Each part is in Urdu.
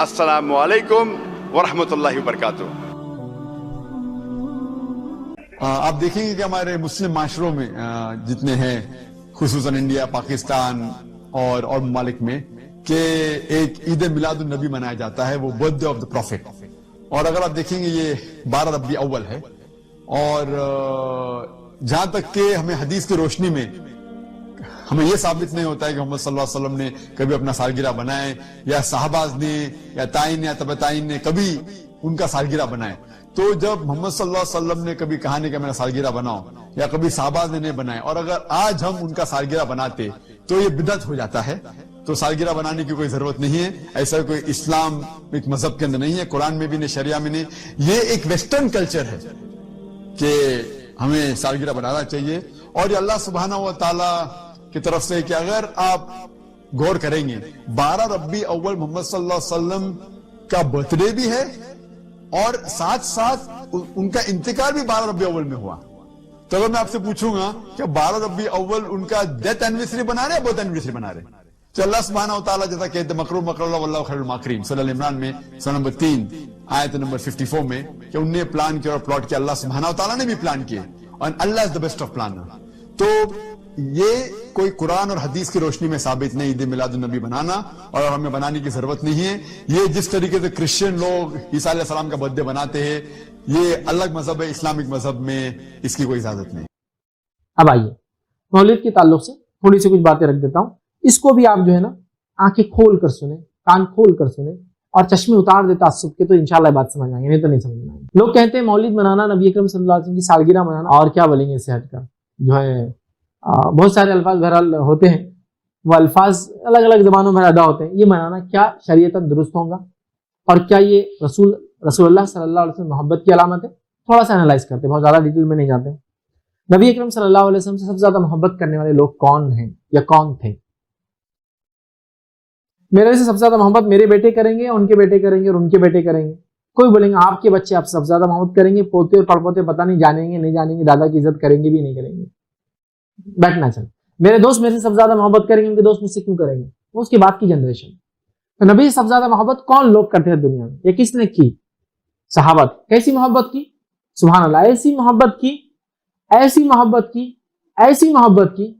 السلام علیکم ورحمۃ اللہ وبرکاتہ۔ آپ دیکھیں گے کہ ہمارے مسلم معاشروں میں جتنے ہیں، خصوصاً انڈیا، پاکستان اور ممالک میں، کہ ایک عید میلاد النبی منایا جاتا ہے، وہ birthday of the prophet. اور اگر آپ دیکھیں گے یہ 12 ربیع اول ہے، اور جہاں تک کہ ہمیں حدیث کی روشنی میں ہمیں یہ ثابت نہیں ہوتا ہے کہ محمد صلی اللہ علیہ وسلم نے کبھی اپنا سالگرہ بنائے، یا صحابہ نے یا تائین یا تبع تائین نے کبھی ان کا سالگرہ بنائے۔ تو جب محمد صلی اللہ علیہ وسلم نے کبھی کہا نہیں کہ میرا سالگرہ بناؤ، یا کبھی صحابہ نے نہیں بنائے، اور اگر آج ہم ان کا سالگرہ بناتے تو یہ بدعت ہو جاتا ہے۔ تو سالگرہ بنانے کی کوئی ضرورت نہیں ہے، ایسا کوئی اسلام ایک مذہب کے اندر نہیں ہے، قرآن میں بھی نہیں، شریعہ میں نہیں۔ یہ ایک ویسٹرن کلچر ہے کہ ہمیں سالگرہ بنانا چاہیے، اور یہ اللہ سبحانہ و تعالی کی طرف سے کہ اگر آپ غور کریں گے 12 ربیع اول محمد صلی اللہ علیہ وسلم کا برتھ ڈے بھی ہے، اور ساتھ ساتھ ان کا انتقال بھی 12 ربیع اول میں ہوا۔ تو اگر میں آپ سے پوچھوں گا کہ 12 ربیع اول ان کا ڈیتھ اینیورسری بنا رہے ہیں، برتھ اینیورسری بنا رہے ہیں؟ تو اللہ سبحانہ و تعالیٰ جیسا کہتے ہیں مکر مکر اللہ واللہ خیر الماکرین، سورہ ال عمران میں سورہ نمبر 3 آیت نمبر 54 میں، کہ انہیں پلان کیا اور پلاٹ کیا، اللہ سبحانہ و تعالیٰ نے بھی پلان کیا، اور اللہ از دا بیسٹ آف پلانر۔ تو یہ کوئی قرآن اور حدیث کی روشنی میں ثابت نہیں عید میلاد النبی بنانا، اور ہمیں بنانے کی ضرورت نہیں ہے۔ یہ جس طریقے سے کرسچن لوگ عیسیٰ علیہ السلام کا برتھ ڈے بناتے ہیں، یہ الگ مذہب ہے، اسلامک مذہب میں اس کی کوئی اجازت نہیں۔ اب آئیے مولد کے تعلق سے تھوڑی سی کچھ باتیں رکھ دیتا ہوں، اس کو بھی آپ جو ہے نا آنکھیں کھول کر سنیں، کان کھول کر سنیں، اور چشمے اتار دے تعصب کے، تو انشاءاللہ بات سمجھ آئیں گے، نہیں تو نہیں سمجھ آئیں گے۔ لوگ کہتے ہیں مولد منانا، نبی اکرم صلی اللہ علیہ وسلم کی سالگرہ منانا، اور کیا بولیں گے، اس سے ہٹ کر جو ہے بہت سارے الفاظ بہرحال ہوتے ہیں، وہ الفاظ الگ الگ زبانوں میں ادا ہوتے ہیں، یہ منانا کیا شریعتاً درست ہوگا، اور کیا یہ رسول اللہ صلی اللہ علیہ وسلم محبت کی علامت ہے؟ تھوڑا سا انالائز کرتے ہیں، بہت زیادہ ڈیٹیل میں نہیں جاتے ہیں۔ نبی اکرم صلی اللہ علیہ وسلم سے سب سے زیادہ محبت کرنے والے لوگ کون ہیں یا کون تھے؟ میرے سے سب سے زیادہ محبت میرے بیٹے کریں گے، ان کے بیٹے کریں گے، اور ان کے بیٹے کریں گے۔ کوئی بولیں گے آپ کے بچے آپ سے سب سے زیادہ محبت کریں گے، پوتے اور پڑپوتے پتہ نہیں جانیں گے نہیں جانیں گے، دادا کی عزت کریں گے بھی نہیں کریں گے۔ بیٹھنا چل، میرے دوست میرے سے سب سے زیادہ محبت کریں گے، ان کے دوست مجھ سے کیوں کریں گے؟ وہ اس کے بعد کی جنریشن۔ تو نبی سے سب سے زیادہ محبت کون لوگ کرتے ہیں دنیا میں؟ یہ کس نے کی؟ صحابت۔ کیسی محبت کی؟ سبحان اللہ، ایسی محبت کی، ایسی محبت کی، ایسی محبت کی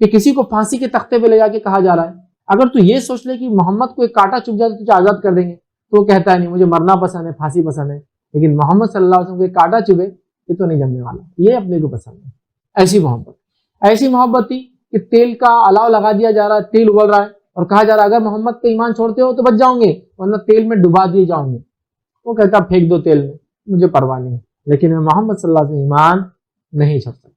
کہ کسی کو پھانسی کے تختے پہ لے جا کے کہا جا رہا ہے اگر تو یہ سوچ لے کہ محمد کو ایک کانٹا چبھ جائے تو تجھے آزاد کر دیں گے، تو وہ کہتا ہے نہیں، مجھے مرنا پسند ہے، پھانسی پسند ہے، لیکن محمد صلی اللہ علیہ وسلم کو ایک کانٹا چبھے یہ تو نہیں جمنے والا، یہ اپنے کو پسند ہے۔ ایسی محبت، ایسی محبت تھی کہ تیل کا الاؤ لگا دیا جا رہا ہے، تیل ابل رہا ہے، اور کہا جا رہا ہے اگر محمد پہ ایمان چھوڑتے ہو تو بچ جاؤں گے ورنہ تیل میں ڈبا دیے جاؤں گے۔ وہ کہتا پھینک دو تیل میں، مجھے پرواہ نہیں، لیکن میں محمد صلی اللہ علیہ وسلم ایمان نہیں چھوڑ سکتا۔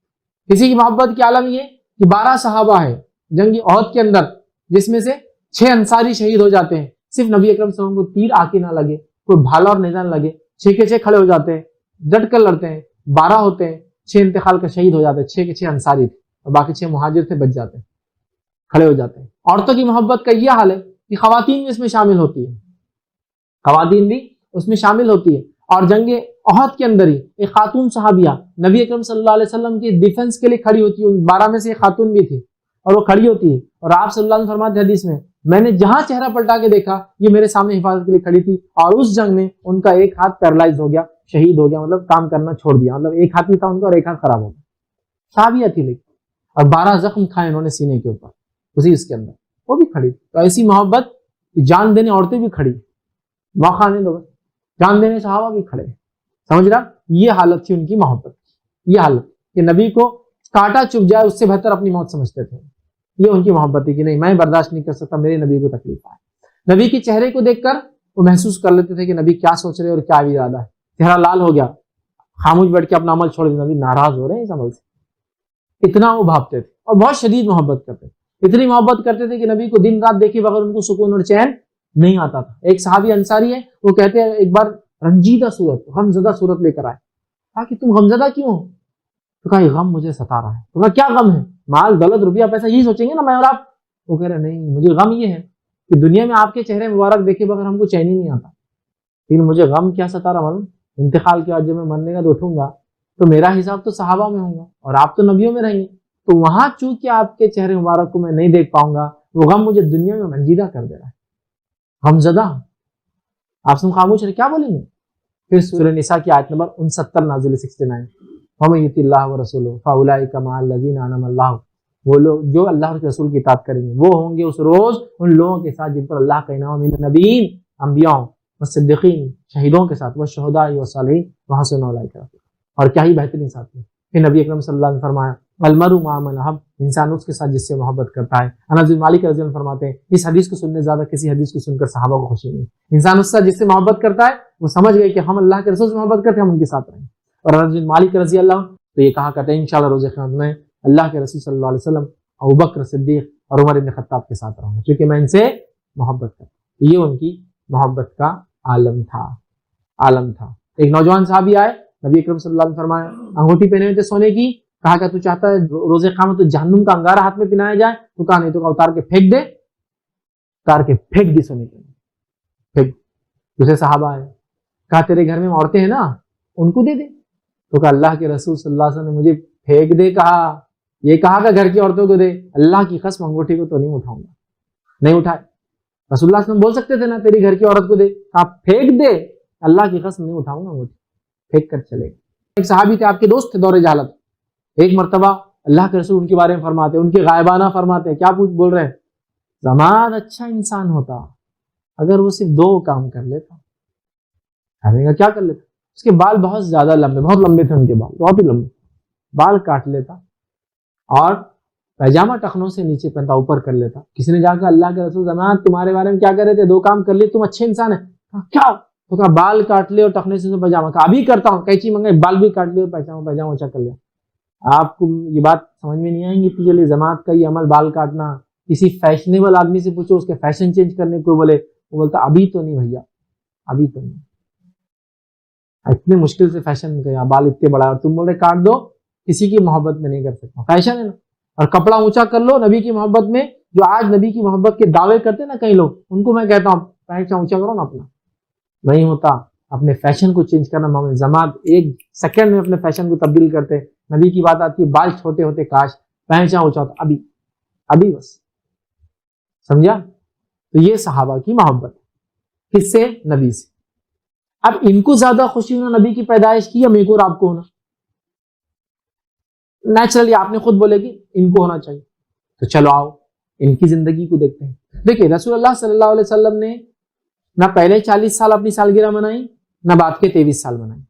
کسی کی محبت کی عالم یہ کہ 12 صحابہ ہے جنگ احد کے اندر، جس میں سے 6 انصاری شہید ہو جاتے ہیں، صرف نبی اکرم صلی اللہ علیہ وسلم کو تیر آ کے نہ لگے، کوئی بھالا اور نیزہ نہ لگے، 6 کے 6 کھڑے ہو جاتے ہیں، ڈٹ کر لڑتے ہیں، 12 ہوتے ہیں، 6 انتقال کا شہید ہو جاتے ہیں، 6 کے 6 انصاری تھے اور باقی 6 مہاجر تھے، بچ جاتے ہیں، کھڑے ہو جاتے ہیں۔ عورتوں کی محبت کا یہ حال ہے کہ خواتین بھی اس میں شامل ہوتی ہے، خواتین بھی اس میں شامل ہوتی ہے، اور جنگ احد کے اندر ہی ایک خاتون صحابیہ نبی اکرم صلی اللہ علیہ وسلم کی ڈیفنس کے لیے کھڑی ہوتی ہے، 12 میں سے ایک خاتون بھی تھی، اور وہ کھڑی ہوتی ہے، اور آپ صلی اللہ علیہ وسلم فرماتے حدیث میں نے جہاں چہرہ پلٹا کے دیکھا یہ میرے سامنے حفاظت کے لیے کھڑی تھی، اور اس جنگ میں ان کا ایک ہاتھ پیرالائز ہو گیا، شہید ہو گیا، مطلب کام کرنا چھوڑ دیا، مطلب ایک ہاتھ ہی تھا ان کا اور ایک ہاتھ خراب ہو گیا، صحابیہ تھی لیکن، اور 12 زخم کھائے انہوں نے سینے کے اوپر اسی اس کے اندر، وہ بھی کھڑی۔ تو ایسی محبت جان دینے عورتیں بھی کھڑی، موقع نہیں دو، جان دینے صحابہ بھی کھڑے، سمجھ رہا؟ یہ حالت تھی ان کی محبت، یہ حالت کہ نبی کو کانٹا چبھ جائے اس سے بہتر اپنی موت سمجھتے تھے، یہ ان کی محبت تھی کہ نہیں میں برداشت نہیں کر سکتا میرے نبی کو تکلیف آئے۔ نبی کے چہرے کو دیکھ کر وہ محسوس کر لیتے تھے کہ نبی کیا سوچ رہے اور کیا ارادہ ہے، چہرہ لال ہو گیا، خاموش بیٹھ کے اپنا عمل چھوڑ دیا، نبی ناراض ہو رہے ہیں اس عمل سے، اتنا وہ بھاپتے تھے، اور بہت شدید محبت کرتے تھے، اتنی محبت کرتے تھے کہ نبی کو دن رات دیکھے بغیر ان کو سکون اور چین نہیں آتا تھا۔ ایک صحابی انصاری ہے، وہ کہتے ہیں ایک بار رنجیدہ صورت، غمزدہ صورت لے کر آئے، کہا کہ تم غمزدہ کیوں ہو؟ تو کہا یہ غم مجھے ستا رہا ہے۔ تو کہا کیا غم ہے؟ مال دولت روپیہ پیسہ یہی سوچیں گے نا میں اور آپ؟ وہ کہہ رہے نہیں، مجھے غم یہ ہے کہ دنیا میں آپ کے چہرے مبارک دیکھے بغیر ہم کو چین ہی نہیں آتا، لیکن مجھے غم کیا ستا رہا معلوم؟ انتقال کے بعد جب میں مرنے کا تو اٹھوں گا تو میرا حساب تو صحابہ میں ہوگا اور آپ تو نبیوں میں رہیں گے، تو وہاں چونکہ آپ کے چہرے مبارک کو میں نہیں دیکھ پاؤں گا، وہ غم مجھے دنیا میں رنجیدہ کر دے رہا ہے، غمزدہ، آپ سن خاموش رہے، کیا بولیں گے؟ پھر سورہ نساء کی آیت نمبر 69 نازل 69، وَمَن يُطِعِ اللَّهَ وَرَسُولَهُ فَأُولَٰئِكَ مَعَ الَّذِينَ أَنْعَمَ اللَّهُ، وہ لوگ جو اللہ کے رسول کی اطاعت کریں گے وہ ہوں گے اس روز ان لوگوں کے ساتھ جن پر اللہ کا انعام من النبیین، انبیاء والصدیقین، شہیدوں کے ساتھ، والشہداء والصالحین وحسن اولئک رفیقا، اور کیا ہی بہترین ساتھی۔ پھر نبی اکرم صلی اللہ علیہ وسلم نے فرمایا المرء مع من احب، انسان اس کے ساتھ جس سے محبت کرتا ہے۔ انس بن مالک رضی اللہ عنہ فرماتے ہیں اس حدیث کو سننے زیادہ کسی حدیث کو سن کر صحابہ کو خوشی نہیں۔ انسان اس سے جس سے محبت کرتا ہے وہ سمجھ گئے کہ ہم اللہ کے رسول سے محبت کرتے ہیں، ہم ان کے ساتھ رہیں۔ اور انس بن مالک رضی اللہ عنہ تو یہ کہا کرتے ہیں انشاءاللہ روز قیامت میں اللہ کے رسول صلی اللہ علیہ وسلم، ابوبکر صدیق اور عمر بن خطاب کے ساتھ رہوں گا کیونکہ میں ان سے محبت کرتا ہوں۔ یہ ان کی محبت کا عالم تھا۔ ایک نوجوان صحابی آئے، نبی اکرم صلی اللہ علیہ وسلم فرمایا انگوٹھی پہنے ہوئے تھے سونے کی، کہا کہ تو چاہتا ہے روز قیامت تو جہنم کا انگارہ ہاتھ میں پہنایا جائے؟ تو کہا نہیں، تو کہا اتار کے پھینک دے سونے کے پھینک۔ دوسرے صحابہ آئے، کہا تیرے گھر میں عورتیں ہیں نا ان کو دے دے، تو کہا اللہ کے رسول صلی اللہ علیہ وسلم نے مجھے پھینک دے کہا، یہ کہا کہ گھر کی عورتوں کو دے، اللہ کی قسم انگوٹھی کو تو نہیں اٹھاؤں گا، نہیں اٹھائے۔ رسول اللہ صلی اللہ علیہ وسلم بول سکتے تھے نا تیری گھر کی عورت کو دے، کہا پھینک دے، اللہ کی قسم نہیں اٹھاؤں گا انگوٹھی، پھینک کر چلے۔ ایک صحابی تھے آپ کے دوست تھے دور جہالت، ایک مرتبہ اللہ کے رسول ان کے بارے میں فرماتے، ان کے غائبانہ فرماتے، کیا بول رہے ہیں؟ زمان اچھا انسان ہوتا اگر وہ صرف 2 کام کر لیتا۔ کیا کر لیتا؟ اس کے بال بہت زیادہ لمبے، بہت لمبے تھے ان کے بال، بہت ہی لمبے، بال کاٹ لیتا اور پیجامہ ٹخنوں سے نیچے پہنتا، اوپر کر لیتا۔ کسی نے جا کر اللہ کے رسول زمان تمہارے بارے میں کیا کر رہے تھے؟ 2 کام کر لیے، تم اچھے انسان ہیں۔ کیا؟ تو کہا بال کاٹ لے اور ٹخنے سے پیجامہ، کہا ابھی کرتا ہوں، قینچی منگائی، بال بھی کاٹ لے اور پیجامہ اونچا کر لیا۔ آپ کو یہ بات سمجھ میں نہیں آئیں گی کہ جماعت کا یہ عمل بال کاٹنا، کسی فیشنیبل آدمی سے پوچھو اس کے فیشن چینج کرنے کو بولے، وہ بولتا ابھی تو نہیں بھیا، ابھی تو نہیں، اتنے مشکل سے فیشن کیا، بال اتنے بڑا اور تم بول رہے کاٹ دو، کسی کی محبت میں نہیں کر سکتا، فیشن ہے نا۔ اور کپڑا اونچا کر لو نبی کی محبت میں، جو آج نبی کی محبت کے دعوے کرتے ہیں نا کئی لوگ، ان کو میں کہتا ہوں پہنچا اونچا کرو نا اپنا، نہیں ہوتا اپنے فیشن کو چینج کرنا معمول۔ جماعت 1 سیکنڈ میں اپنے فیشن کو تبدیل کرتے، نبی کی بات آتی ہے بال چھوٹے ہوتے کاش، پہنچا اونچا ہوتا، ابھی بس، سمجھا؟ تو یہ صحابہ کی محبت کس سے؟ نبی سے۔ اب ان کو زیادہ خوشی ہونا نبی کی پیدائش کی یا میرے کو اور آپ کو ہونا؟ نیچرلی آپ نے خود بولے کہ ان کو ہونا چاہیے، تو چلو آؤ ان کی زندگی کو دیکھتے ہیں۔ دیکھیں رسول اللہ صلی اللہ علیہ وسلم نے نہ پہلے 40 سال اپنی سالگرہ منائی، نہ بعد کے 23 سال منائی،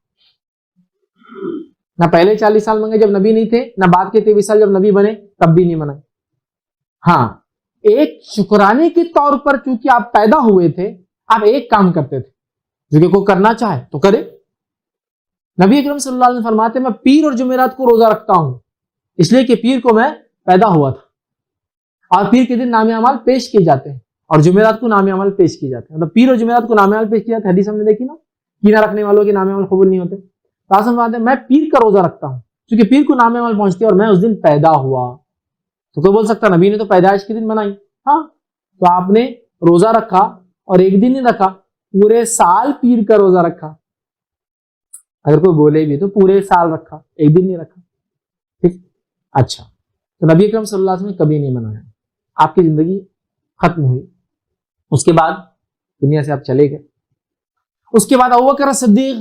نہ پہلے 40 سال منگے جب نبی نہیں تھے، نہ بعد کے 23 سال جب نبی بنے تب بھی نہیں منائے۔ ہاں ایک شکرانے کے طور پر چونکہ آپ پیدا ہوئے تھے، آپ ایک کام کرتے تھے جو کہ کوئی کرنا چاہے تو کرے۔ نبی اکرم صلی اللہ علیہ وسلم فرماتے میں پیر اور جمعرات کو روزہ رکھتا ہوں اس لیے کہ پیر کو میں پیدا ہوا تھا، اور پیر کے دن نام اعمال پیش کیے جاتے ہیں اور جمعرات کو نام اعمال پیش کیے جاتے ہیں، مطلب پیر اور جمعرات کو نام اعمال پیش کیے جاتے ہیں۔ حدیث ہم نے دیکھی نا، کینہ رکھنے والوں کے نام اعمال قبول نہیں ہوتے۔ قاسم بات ہے میں پیر کا روزہ رکھتا ہوں کیونکہ پیر کو نام اعمال پہنچتے اور میں اس دن پیدا ہوا۔ تو کوئی بول سکتا نبی نے تو پیدائش کے دن منائی، ہاں تو آپ نے روزہ رکھا اور ایک دن نہیں رکھا، پورے سال پیر کا روزہ رکھا۔ اگر کوئی بولے بھی تو پورے سال رکھا، ایک دن نہیں رکھا، ٹھیک؟ اچھا، تو نبی اکرم صلی اللہ علیہ وسلم نے کبھی نہیں منایا، آپ کی زندگی ختم ہوئی، اس کے بعد دنیا سے آپ چلے گئے۔ اس کے بعد ابوبکر صدیق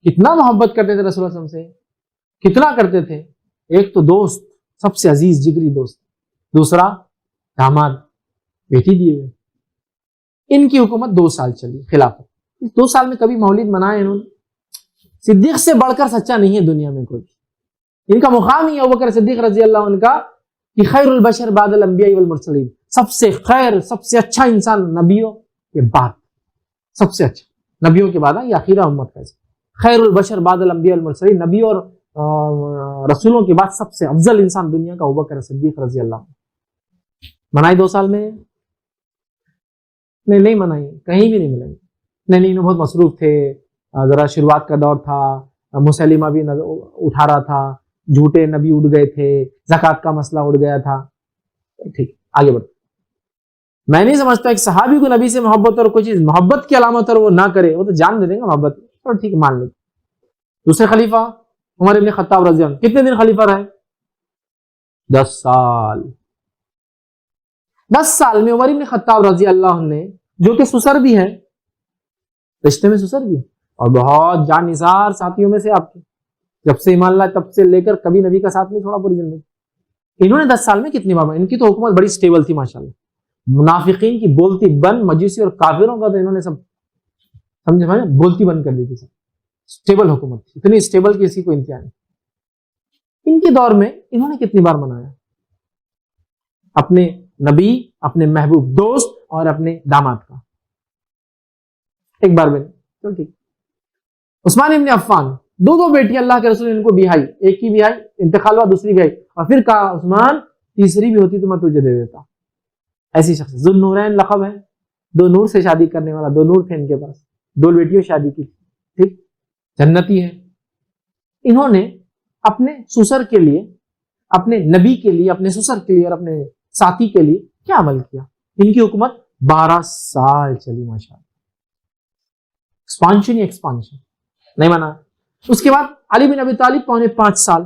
کتنا محبت کرتے تھے رسول اللہ صلی اللہ علیہ وسلم سے، کتنا کرتے تھے۔ ایک تو دوست، سب سے عزیز جگری دوست، دوسرا داماد، بیٹی دیے ہوئے۔ ان کی حکومت 2 سال چلی، خلافت۔ اس 2 سال میں کبھی مولد منائے انہوں نے؟ صدیق سے بڑھ کر سچا نہیں ہے دنیا میں کوئی، ان کا مقام ہی ہے ابوبکر صدیق رضی اللہ عنہ کا کہ خیر البشر بعد الانبیاء والمرسلین، سب سے خیر، سب سے اچھا انسان نبیوں کے بعد، سب سے اچھا نبیوں کے بعد، یہ اخیرہ امت کا خیر البشر بعد الانبیاء والمرسلین، نبی اور رسولوں کے بعد سب سے افضل انسان دنیا کا ابوبکر صدیق رضی اللہ عنہ۔ منائی 2 سال میں؟ نہیں منائی، کہیں بھی نہیں ملیں گے۔ نہیں بہت مصروف تھے، ذرا شروعات کا دور تھا، مسلمہ بھی اٹھا رہا تھا، جھوٹے نبی اٹھ گئے تھے، زکوٰۃ کا مسئلہ اٹھ گیا تھا، ٹھیک آگے بڑھ۔ میں نہیں سمجھتا ایک صحابی کو نبی سے محبت اور کوئی چیز محبت کی علامت اور وہ نہ کرے، وہ تو جان دے دیں گے محبت، اور ٹھیک مان لیں۔ دوسرے خلیفہ عمر ابن خطاب رضی اللہ عنہ کتنے دن خلیفہ رہے؟ 10 سال۔ 10 سال میں عمر ابن خطاب رضی اللہ عنہ نے، جو کہ سسر بھی ہے، رشتے میں سسر بھی اور بہت جان نثار ساتھیوں میں سے آپ کے، جب سے ایمان لائے تب سے لے کر کبھی نبی کا ساتھ نہیں چھوڑا پوری زندگی. انہوں نے 10 سال میں کتنی بار، ان کی تو حکومت بڑی سٹیبل تھی ماشاءاللہ. منافقین کی بولتی بند، مجوسی اور کافروں کا تو انہوں نے سب سمجھے بولتی بند کر دی تھی. سب سٹیبل حکومت تھی، اتنی سٹیبل کہ اسی کو انتہا نہیں. ان کے دور میں انہوں نے کتنی بار منایا اپنے نبی، اپنے محبوب دوست اور اپنے داماد کا؟ ایک بار بھی نہیں. چلو ٹھیک. عثمان ابن عفان، دو بیٹی اللہ کے رسول نے ان کو بیائی، ایک کی بیائی انتقال ہوا، دوسری بیائی، اور پھر کہا عثمان تیسری بھی ہوتی تو میں تجھے دے دیتا. ایسی شخص ذو النورین لقب ہے، 2 نور سے شادی کرنے والا، 2 نور تھے ان کے پاس، 2 بیٹیوں شادی کی. ٹھیک، جنتی ہے. انہوں نے اپنے سسر کے لیے، اپنے نبی کے لیے، اپنے سسر کے لیے اور اپنے ساتھی کے لیے کیا عمل کیا؟ ان کی حکومت 12 سال چلی ماشاءاللہ. ایکسپانشن ہی ایکسپانشن، نہیں مانا. اس کے بعد علی بن ابی طالب 4.5 سال،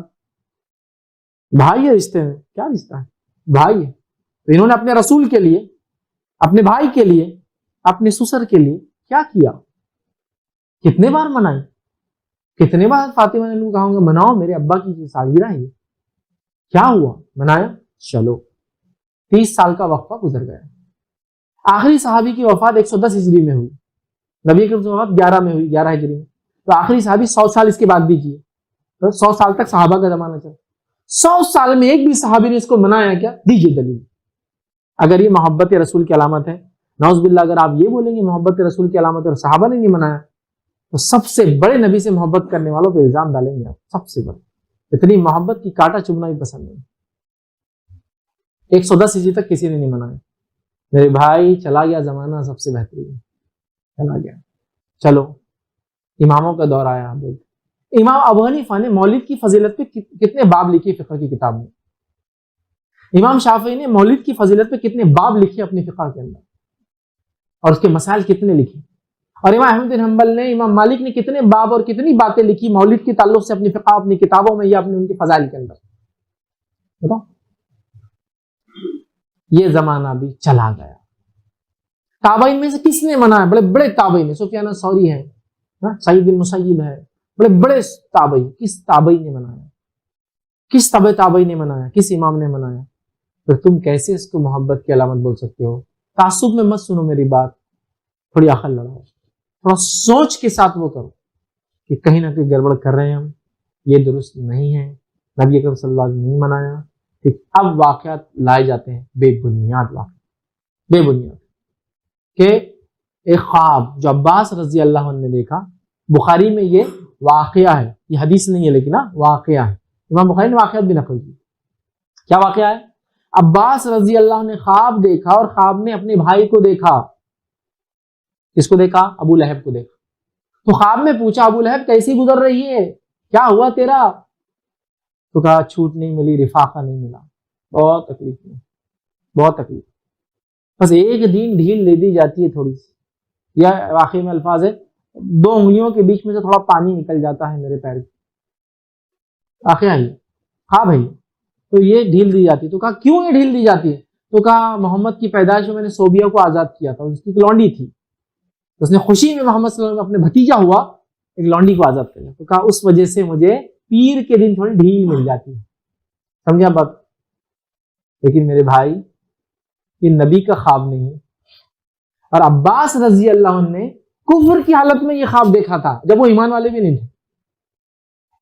بھائی ہے رشتے میں، کیا رشتہ ہے، بھائی ہے. تو انہوں نے اپنے رسول کے لیے، اپنے بھائی کے لیے، اپنے سسر کے لیے کیا کیا؟ کتنے بار منائی، کتنے بار فاطمہ نے کہا ہوں گا مناؤ میرے ابا کی سالگرہ ہے. کیا ہوا؟ منایا. چلو 30 سال کا وقفہ گزر گیا. آخری صحابی کی وفات 110 ہجری میں ہوئی، نبی کی وفات 11 میں ہوئی، 11 ہجری میں. تو آخری صحابی 100 سال اس کے بعد بھی کیے. تو 100 سال تک صحابہ کا زمانہ چلا. 100 سال میں ایک بھی صحابی نے اس کو منایا کیا؟ دیجیے دلیل. اگر یہ محبت رسول کی علامت ہے، نعوذ باللہ اگر آپ یہ بولیں گے محبت رسول کی علامت ہے اور صحابہ نے نہیں منایا، تو سب سے بڑے نبی سے محبت کرنے والوں پہ الزام ڈالیں گے آپ. سب سے بڑے، اتنی محبت کی کانٹا چبھنا بھی پسند نہیں. 110 ہجری تک کسی نے نہیں منایا. میرے بھائی چلا گیا زمانہ سب سے بہترین، چلا گیا. چلو اماموں کا دور آیا. امام ابو حنیفہ نے مولد کی فضیلت پہ کتنے باب لکھے فقہ کی کتاب میں؟ امام شافعی نے مولد کی فضیلت پہ کتنے باب لکھے اپنی فقہ کے اندر، اور اس کے مسائل کتنے لکھے؟ اور امام احمد بن حنبل نے، امام مالک نے کتنے باب اور کتنی باتیں لکھی مولد کے تعلق سے اپنی فقہ، اپنی کتابوں میں یا اپنے ان کے فضائل کے اندر؟ بتاؤ. یہ زمانہ بھی چلا گیا. تابعین میں سے کس نے منایا؟ بڑے بڑے تابعین ہیں، سفیان ثوری ہے، سعید بن مسیب ہے، بڑے بڑے تابعین. کس تابعین نے منایا؟ کس تابعین نے منایا؟ کس امام نے منایا؟ پھر تم کیسے اس کو محبت کی علامت بول سکتے ہو؟ تعصب میں مت سنو میری بات، تھوڑی عقل لڑاؤ، تھوڑا سوچ کے ساتھ وہ کرو کہ کہیں نہ کہیں گڑبڑ کر رہے ہیں ہم، یہ درست نہیں ہے. نبی اکرم صلی اللہ علیہ وسلم نے نہیں منایا. اب واقعات لائے جاتے ہیں بے بنیاد واقعات، بے بنیاد. کہ ایک خواب جو عباس رضی اللہ عنہ نے دیکھا، بخاری میں یہ واقعہ ہے، یہ حدیث نہیں ہے لیکن واقعہ ہے. امام بخاری نے واقعات بھی نقل کی. کیا واقعہ ہے؟ عباس رضی اللہ عنہ نے خواب دیکھا اور خواب میں اپنے بھائی کو دیکھا. کس کو دیکھا؟ ابو لہب کو دیکھا. تو خواب میں پوچھا ابو لہب کیسی گزر رہی ہے، کیا ہوا تیرا؟ تو کہا چھوٹ نہیں ملی، رفاقہ نہیں ملا، بہت تکلیف میں، بہت تکلیف. بس ایک دن ڈھیل دے دی جاتی ہے تھوڑی سی، یا واقعی میں الفاظ ہے 2 انگلیوں کے بیچ میں سے تھوڑا پانی نکل جاتا ہے میرے پیر کی. واقعہ ہی ہاں بھائی. تو یہ ڈھیل دی جاتی ہے. تو کہا کیوں یہ ڈھیل دی جاتی ہے؟ تو کہا محمد کی پیدائش میں نے صوبیہ کو آزاد کیا تھا، اس کی ایک لونڈی تھی، اس نے خوشی میں محمد صلی اللہ علیہ وسلم اپنے بھتیجا ہوا ایک لونڈی کو آزاد کیا. تو کہا اس وجہ سے مجھے پیر کے دن تھوڑی ڈھیل مل جاتی ہے. سمجھا بات؟ لیکن میرے بھائی یہ نبی کا خواب نہیں ہے. اور عباس رضی اللہ عنہ نے کفر کی حالت میں یہ خواب دیکھا تھا جب وہ ایمان والے بھی نہیں تھے.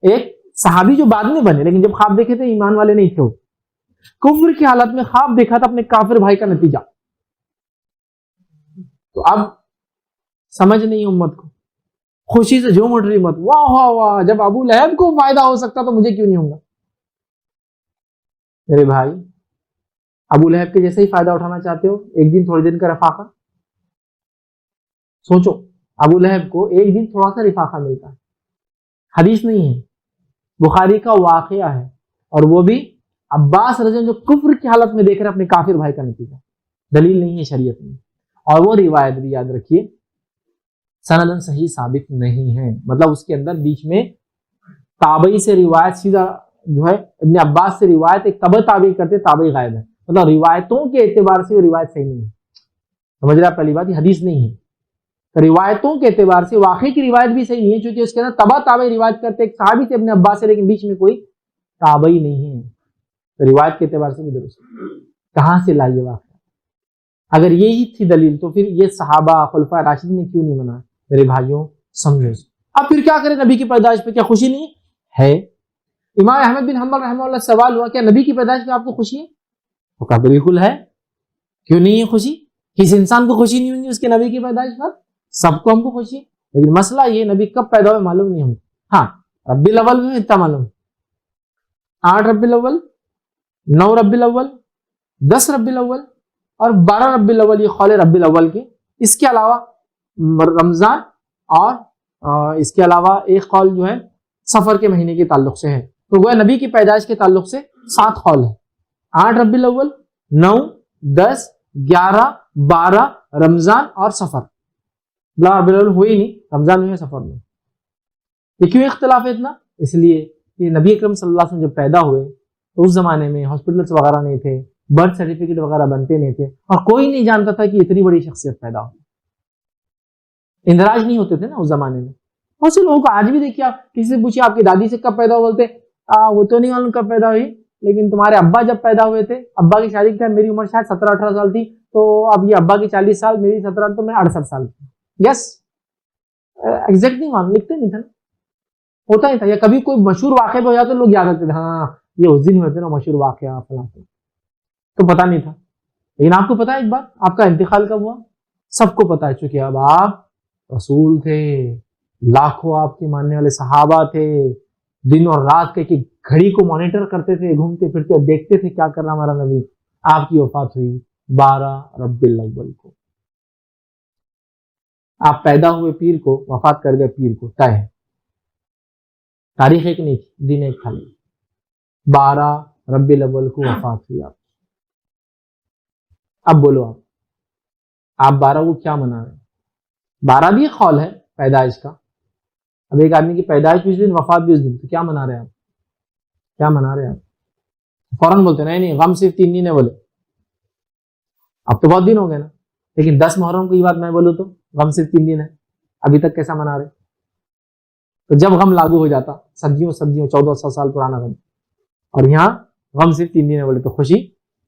ایک صحابی جو بعد میں بنے لیکن جب خواب دیکھے تھے ایمان والے نہیں تھے. کفر کی حالت میں خواب دیکھا تھا اپنے کافر بھائی کا نتیجہ. تو اب سمجھ نہیں امت کو، خوشی سے جھوم اٹھ رہی مت، واہ واہ واہ، جب ابو لہب کو فائدہ ہو سکتا تو مجھے کیوں نہیں ہوگا؟ میرے بھائی ابو لہب کے جیسے ہی فائدہ اٹھانا چاہتے ہو، ایک دن تھوڑے دن کا رفاقہ سوچو. ابو لہب کو ایک دن تھوڑا سا رفاقہ ملتا ہے، حدیث نہیں ہے، بخاری کا واقعہ ہے، اور وہ بھی عباس رضی اللہ عنہ جو کفر کی حالت میں دیکھ رہے اپنے کافر بھائی کا نتیجہ. دلیل نہیں ہے شریعت میں. اور وہ روایت بھی یاد رکھیے سندن صحیح ثابت نہیں ہے، مطلب اس کے اندر بیچ میں تابعی سے روایت سیدھا جو ہے ابن عباس سے روایت ایک تبع تابعی کرتے، تابعی غائب ہے، مطلب روایتوں کے اعتبار سے وہ روایت صحیح نہیں ہے. سمجھ رہے آپ؟ پہلی بات یہ حدیث نہیں ہے. روایتوں کے اعتبار سے واقعی کی روایت بھی صحیح نہیں ہے، چونکہ اس کے اندر تبا تابعی روایت کرتے ایک صحابی تھے اپنے ابا سے، لیکن بیچ میں کوئی تابعی نہیں ہے، تو روایت کے اعتبار سے بھی درست ہے۔ کہاں سے لائیے واقعہ؟ اگر یہی تھی دلیل تو پھر یہ صحابہ خلفاء راشدین نے کیوں نہیں منایا؟ میرے بھائیوں سمجھو، اب پھر کیا کریں؟ نبی کی پیدائش پہ کیا خوشی نہیں ہے؟ امام احمد بن حنبل رحمہ اللہ سوال ہوا، کیا نبی کی پیدائش پہ آپ کو خوشی ہے؟ وہ کہا بالکل ہے، کیوں نہیں ہے خوشی؟ کسی انسان کو خوشی نہیں ہوگی اس کے نبی کی پیدائش پر؟ سب کو ہم کو خوشی ہے، لیکن مسئلہ یہ نبی کب پیدا ہوئے معلوم نہیں ہم۔ ہاں ربیع الاول میں اتنا معلوم، 8 ربیع الاول، 9 ربیع الاول، 10 ربیع الاول اور 12 ربیع الاول، یہ قول ربیع الاول کے۔ اس کے علاوہ رمضان اور اس کے علاوہ ایک قول جو ہے سفر کے مہینے کے تعلق سے ہے، تو وہ نبی کی پیدائش کے تعلق سے 7 قول ہے، 8 ربیع الاول، 9، 10، 11، 12 رمضان اور سفر۔ ربیع الاول ہوئی نہیں، رمضان میں سفر میں۔ یہ کیوں اختلاف ہے اتنا؟ اس لیے کہ نبی اکرم صلی اللہ علیہ وسلم جب پیدا ہوئے تو اس زمانے میں ہاسپٹلس وغیرہ نہیں تھے، برتھ سرٹیفکیٹ وغیرہ بنتے نہیں تھے، اور کوئی نہیں جانتا تھا کہ اتنی بڑی شخصیت پیدا ہو۔ اندراج نہیں ہوتے تھے نا اس زمانے میں۔ بہت سے لوگوں کو آج بھی دیکھیے، آپ کسی سے پوچھیے آپ کی دادی سے کب پیدا ہو، بولتے وہ تو نہیں معلوم کب پیدا ہوئی، لیکن تمہارے ابا جب پیدا ہوئے تھے، ابا کی شادی کی میری عمر شاید 17-18 سال تھی، تو اب یہ ابا کی 40 سال، میری 17، تو میں 68 سال کی۔ یس ایگزیکٹ نہیں معلوم، لکھتے نہیں تھا نا، ہوتا ہی تھا۔ یا کبھی کوئی مشہور واقعہ پہ ہو جاتا تو لوگ یاد رکھتے تھے، ہاں یہ اس دن ہوئے تھے نا مشہور واقعہ فلاں، تو پتا نہیں تھا۔ لیکن آپ کو پتا ہے ایک بات، آپ کا انتقال کب ہوا؟ سب کو پتا ہے، چونکہ اب آپ رسول تھے، لاکھوں آپ کے ماننے والے صحابہ تھے، دن اور رات کے گھڑی کو مانیٹر کرتے تھے، گھومتے پھرتے دیکھتے تھے کیا کر رہا ہمارا نبی۔ آپ کی وفات ہوئی 12 ربیع الاول کو، آپ پیدا ہوئے پیر کو، وفات کر گئے پیر کو، طے ہے، تاریخ ایک نہیں تھی، دن ایک تھا، 12 ربیع الاول کو وفات ہوئی آپ۔ اب بولو آپ 12 کو کیا منا رہے ہیں؟ 12 بھی ایک قول ہے پیدائش کا۔ اب ایک آدمی کی پیدائش بھی اس دن، وفات بھی اس دن، تو کیا منا رہے ہیں آپ؟ کیا منا رہے ہیں آپ؟ فوراً بولتے نہیں غم صرف 3 دن ہے، بولے اب تو بہت دن ہو گئے نا، لیکن 10 محرم کو یہ بات میں بولوں تو غم صرف 3 دن ہے، ابھی تک کیسا منا رہے؟ تو جب غم لاگو ہو جاتا، صدیوں 1400 سال پرانا غم، اور یہاں غم صرف 3 دن ہے بولے تو خوشی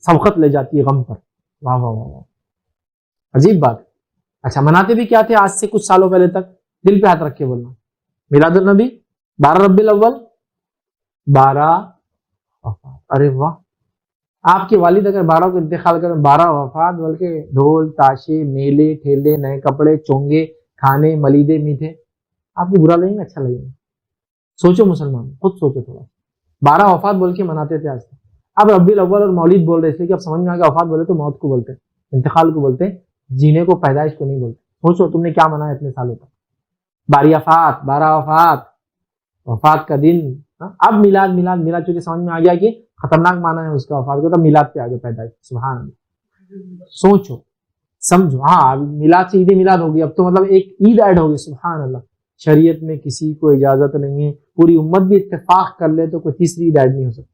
سبقت لے جاتی ہے غم پر۔ واہ واہ واہ، عجیب بات ہے۔ اچھا مناتے بھی کیا تھے آج سے کچھ سالوں پہلے تک؟ دل پہ ہاتھ رکھ کے بولنا، میلاد النبی 12 ربیع الاول، 12 وفات۔ ارے واہ، آپ کے والد اگر 12 کو انتقال کریں، 12 وفات، بلکہ ڈھول تاشے میلے ٹھیلے نئے کپڑے چونگے کھانے ملیدے میٹھے، آپ کو برا لگیں گے اچھا لگے گا؟ سوچو مسلمان، خود سوچو تھوڑا۔ 12 وفات بول کے مناتے تھے آج تک، اب ربیع الاول اور مولد بول رہے تھے کہ اب سمجھ میں آ گیا، وفات بولے تو موت کو بولتے، انتقال کو بولتے، جینے کو پیدائش کو نہیں بولتے۔ سوچو تم نے کیا منایا اتنے سالوں تک، 12 وفات، وفات کا دن۔ اب میلاد چونکہ سمجھ میں آ گیا کہ خطرناک معنی ہے اس کا وفات کو، تب میلاد پہ آگے پیدائش۔ سبحان اللہ، سوچو سمجھو، ہاں میلاد سے عید میلاد ہوگی، اب تو مطلب ایک عید ایڈ ہوگی۔ سبحان اللہ، شریعت میں کسی کو اجازت نہیں ہے، پوری امت بھی اتفاق کر لے تو کوئی تیسری عید ایڈ نہیں ہو سکتی،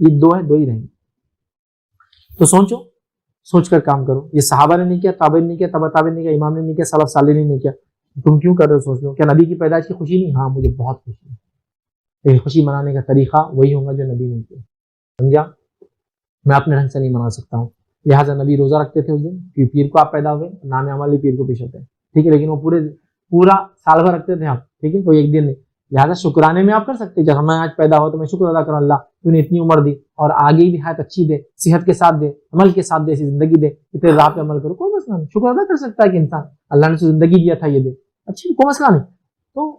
عید 2 ہے، 2 ہی رہیں گی۔ تو سوچو، سوچ کر کام کرو۔ یہ صحابہ نے نہیں کیا، تابعین نے نہیں کیا، تبع تابعین نے نہیں کیا، امام نے نہیں کیا، سلف صالحین نے نہیں کیا، تم کیوں کر رہے ہو؟ سوچ لو، کیا نبی کی پیدائش کی خوشی نہیں؟ ہاں مجھے بہت خوشی ہے، لیکن خوشی منانے کا طریقہ وہی ہوگا جو نبی نے کیا، سمجھا؟ میں اپنے ڈھنگ سے نہیں منا سکتا ہوں، لہٰذا نبی روزہ رکھتے تھے اس دن، کہ پیر کو آپ پیدا ہوئے، نام عملی پیر کو پیش ہوتے ہیں، ٹھیک ہے، لیکن وہ پورا سال بھر رکھتے تھے آپ، ٹھیک ہے، کوئی ایک دن نہیں۔ لہٰذا شکرانے میں آپ کر سکتے ہیں، جب میں آج پیدا ہوا تو میں شکر ادا کروں، اللہ تو نے اتنی عمر دی اور آگے بھی حیات اچھی دے، صحت کے ساتھ دے، عمل کے ساتھ دے، ایسی زندگی دے کہ تیرے راہ پہ عمل کرو، کوئی مسئلہ نہیں، شکر ادا کر سکتا ہے کہ انسان، اللہ نے زندگی دیا تھا یہ دے، اچھی، کوئی مسئلہ نہیں۔ تو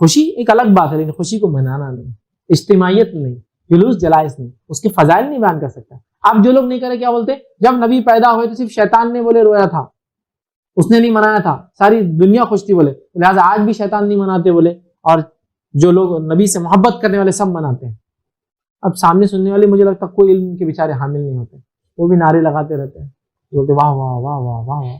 خوشی ایک الگ بات ہے، لیکن خوشی کو منانا نہیں، اجتماعیت نہیں، جلوس جلائس نہیں، اس کے فضائل نہیں بیان کر سکتا۔ اب جو لوگ نہیں کرے کیا بولتے، جب نبی پیدا ہوئے تو صرف شیطان نے بولے رویا تھا، اس نے نہیں منایا تھا، ساری دنیا خوش تھی بولے، لہٰذا آج بھی شیطان نہیں مناتے بولے، اور جو لوگ نبی سے محبت کرنے والے سب مناتے ہیں۔ اب سامنے سننے والے مجھے لگتا کوئی علم کے بیچارے حامل نہیں ہوتے، وہ بھی نعرے لگاتے رہتے ہیں، بولتے واہ واہ واہ واہ واہ واہ،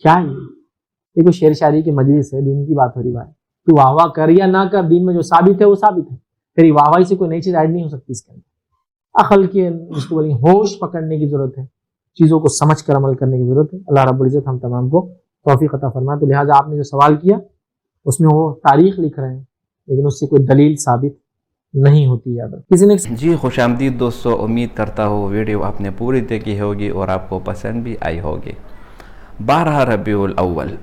کیا یہ کوئی شعر شاعری کی مجلس ہے، دین کی بات ہو رہی بھائی، تو واہ واہ کر یا نہ کر، دین میں جو ثابت ہے وہ ثابت ہے، پھر واہ واہی سے کوئی نئی چیز ایڈ نہیں ہو سکتی اس کے اندر۔ عقل کے اس کو بولیں ہوش پکڑنے کی ضرورت ہے، چیزوں کو سمجھ کر عمل کرنے کی ضرورت ہے۔ اللہ رب العزت ہم تمام کو توفیق عطا فرمائے. تو لہٰذا آپ نے جو سوال کیا اس میں وہ تاریخ لکھ رہے ہیں لیکن اس سے کوئی دلیل ثابت نہیں ہوتی ہے. کسی نے جی خوش آمدید دوستو، امید کرتا ہوں ویڈیو آپ نے پوری دیکھی ہوگی اور آپ کو پسند بھی آئی ہوگی. 12 ربیع الاول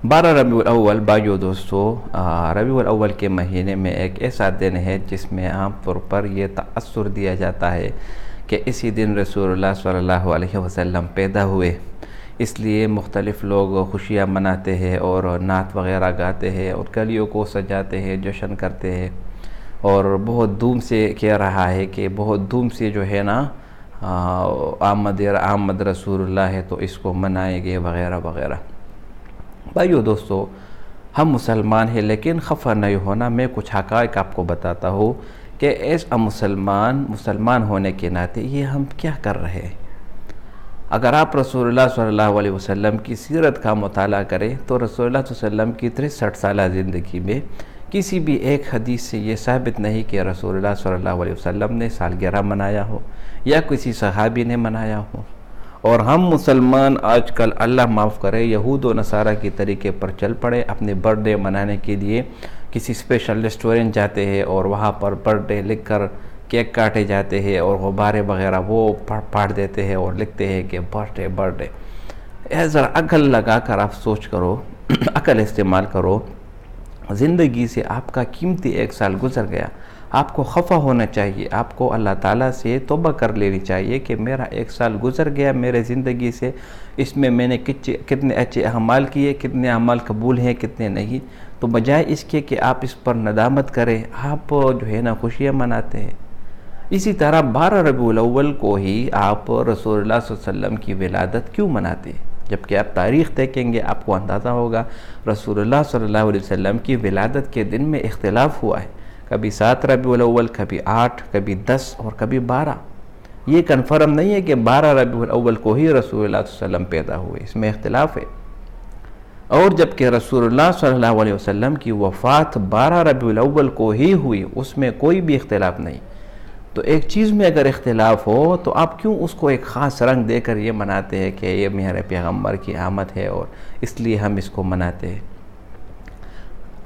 12 ربیع الاول بھائیو دوستو، ربیع الاول کے مہینے میں ایک ایسا دن ہے جس میں عام طور پر یہ تأثر دیا جاتا ہے کہ اسی دن رسول اللہ صلی اللہ علیہ وسلم پیدا ہوئے. اس لیے مختلف لوگ خوشیاں مناتے ہیں اور نعت وغیرہ گاتے ہیں اور گلیوں کو سجاتے ہیں، جشن کرتے ہیں اور بہت دھوم سے کہہ رہا ہے کہ بہت دھوم سے جو ہے نا آمد رسول اللہ ہے تو اس کو منائیں گے وغیرہ وغیرہ. بھائیو دوستو، ہم مسلمان ہیں لیکن خفا نہیں ہونا. میں کچھ حقائق آپ کو بتاتا ہوں کہ ایسا مسلمان ہونے کے ناطے یہ ہم کیا کر رہے ہیں. اگر آپ رسول اللہ صلی اللہ علیہ وسلم کی سیرت کا مطالعہ کریں تو رسول اللہ صلی اللہ علیہ وسلم کی 63 سالہ زندگی میں کسی بھی ایک حدیث سے یہ ثابت نہیں کہ رسول اللہ صلی اللہ علیہ وسلم نے سالگرہ منایا ہو یا کسی صحابی نے منایا ہو. اور ہم مسلمان آج کل اللہ معاف کرے یہود و نصارہ کی طریقے پر چل پڑے. اپنے برتھ ڈے منانے کے لیے کسی اسپیشل ریسٹورنٹ جاتے ہیں اور وہاں پر برتھ ڈے لکھ کر کیک کاٹے جاتے ہیں اور غبارے وغیرہ وہ پھاڑ دیتے ہیں اور لکھتے ہیں کہ برتھ ڈے. ذرا عقل لگا کر آپ سوچ کرو، عقل استعمال کرو. زندگی سے آپ کا قیمتی 1 سال گزر گیا. آپ کو خفا ہونا چاہیے، آپ کو اللہ تعالیٰ سے توبہ کر لینی چاہیے کہ میرا 1 سال گزر گیا میرے زندگی سے، اس میں میں نے کتنے اچھے اعمال کیے، کتنے اعمال قبول ہیں، کتنے نہیں. تو بجائے اس کے کہ آپ اس پر ندامت کریں، آپ جو ہے نا خوشیاں مناتے ہیں. اسی طرح 12 ربیع الاول کو ہی آپ رسول اللہ صلی اللہ علیہ وسلم کی ولادت کیوں مناتے ہیں؟ جبکہ آپ تاریخ دیکھیں گے آپ کو اندازہ ہوگا رسول اللہ صلی اللہ علیہ وسلم کی ولادت کے دن میں اختلاف ہوا ہے. کبھی 7 ربیع الاول، کبھی 8، کبھی 10 اور کبھی 12. یہ کنفرم نہیں ہے کہ 12 ربیع الاول کو ہی رسول اللہ صلی اللہ علیہ وسلم پیدا ہوئے، اس میں اختلاف ہے. اور جبکہ رسول اللہ صلی اللہ علیہ وسلم کی وفات 12 ربیع الاول کو ہی ہوئی، اس میں کوئی بھی اختلاف نہیں. تو ایک چیز میں اگر اختلاف ہو تو آپ کیوں اس کو ایک خاص رنگ دے کر یہ مناتے ہیں کہ یہ میرے پیغمبر کی آمد ہے اور اس لیے ہم اس کو مناتے ہیں.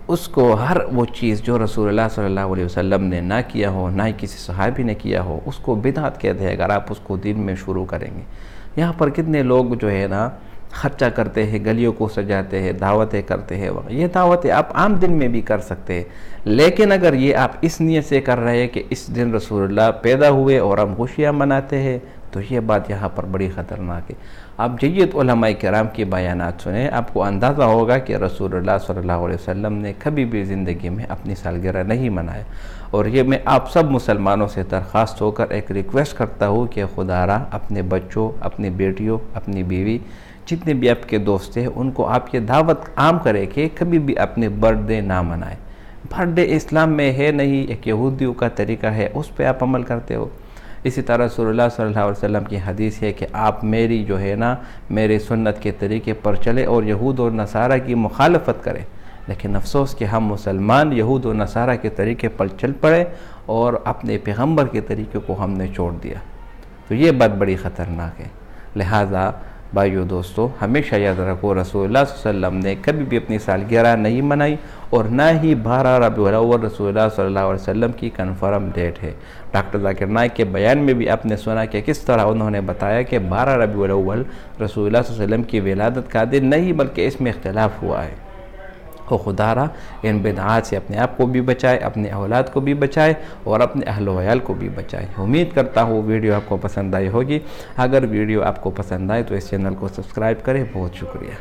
اس کو ہر وہ چیز جو رسول اللہ صلی اللہ علیہ وسلم نے نہ کیا ہو، نہ ہی کسی صحابی نے کیا ہو، اس کو بدعت کہتے ہیں اگر آپ اس کو دین میں شروع کریں گے. یہاں پر کتنے لوگ جو ہے نا خرچہ کرتے ہیں، گلیوں کو سجاتے ہیں، دعوتیں کرتے ہیں. یہ دعوتیں آپ عام دن میں بھی کر سکتے ہیں، لیکن اگر یہ آپ اس نیت سے کر رہے ہیں کہ اس دن رسول اللہ پیدا ہوئے اور ہم خوشیاں مناتے ہیں تو یہ بات یہاں پر بڑی خطرناک ہے. آپ جید علماء کرام کی بیانات سنیں، آپ کو اندازہ ہوگا کہ رسول اللہ صلی اللہ علیہ وسلم نے کبھی بھی زندگی میں اپنی سالگرہ نہیں منایا. اور یہ میں آپ سب مسلمانوں سے درخواست ہو کر ایک ریکویسٹ کرتا ہوں کہ خدا را اپنے بچوں، اپنی بیٹیوں، اپنی بیوی، جتنے بھی آپ کے دوست ہیں ان کو آپ یہ دعوت عام کریں کہ کبھی بھی اپنے برتھ ڈے نہ منائیں. برتھ ڈے اسلام میں ہے نہیں، ایک یہودیوں کا طریقہ ہے، اس پہ آپ عمل کرتے ہو. اسی طرح رسول اللہ صلی اللہ علیہ وسلم کی حدیث ہے کہ آپ میری جو ہے نا میرے سنت کے طریقے پر چلے اور یہود اور نصارہ کی مخالفت کریں. لیکن افسوس کہ ہم مسلمان یہود و نصارہ کے طریقے پر چل پڑے اور اپنے پیغمبر کے طریقے کو ہم نے چھوڑ دیا. تو یہ بات بڑی خطرناک ہے. لہٰذا بھائیو دوستو، ہمیشہ یاد رکھو رسول اللہ صلی اللہ علیہ وسلم نے کبھی بھی اپنی سالگرہ نہیں منائی اور نہ ہی 12 ربیع الاول رسول اللہ صلی اللہ علیہ وسلم کی کنفرم ڈیٹ ہے. ڈاکٹر ذاکر نائک کے بیان میں بھی آپ نے سنا کہ کس طرح انہوں نے بتایا کہ 12 ربیع الاول رسول اللہ صلی اللہ علیہ وسلم کی ولادت کا دن نہیں بلکہ اس میں اختلاف ہوا ہے. خدا را ان بدعات سے اپنے آپ کو بھی بچائے، اپنے اولاد کو بھی بچائے اور اپنے اہل و عیال کو بھی بچائے. امید کرتا ہوں ویڈیو آپ کو پسند آئی ہوگی. اگر ویڈیو آپ کو پسند آئے تو اس چینل کو سبسکرائب کریں. بہت شکریہ.